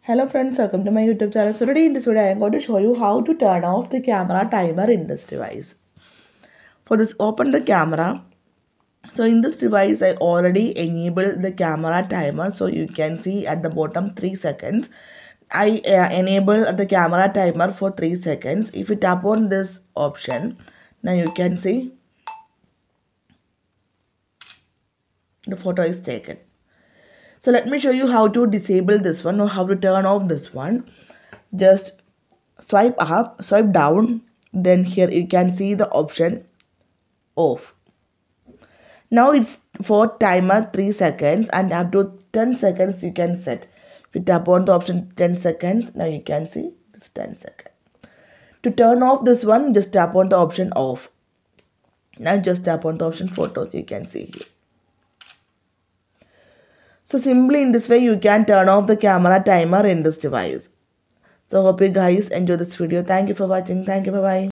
Hello friends, welcome to my YouTube channel. So today in this video I am going to show you how to turn off the camera timer in this device. For this, open the camera. So in this device I already enabled the camera timer, so you can see at the bottom 3 seconds. I enable the camera timer for 3 seconds. If you tap on this option, now you can see the photo is taken. So let me show you how to disable this one or how to turn off this one. Just swipe up, swipe down, then here you can see the option off. Now it's for timer 3 seconds and up to 10 seconds you can set. If you tap on the option 10 seconds, now you can see this 10 seconds. To turn off this one, just tap on the option off. Now just tap on the option photos, you can see here. So simply in this way you can turn off the camera timer in this device. So hope you guys enjoy this video. Thank you for watching. Thank you. Bye bye.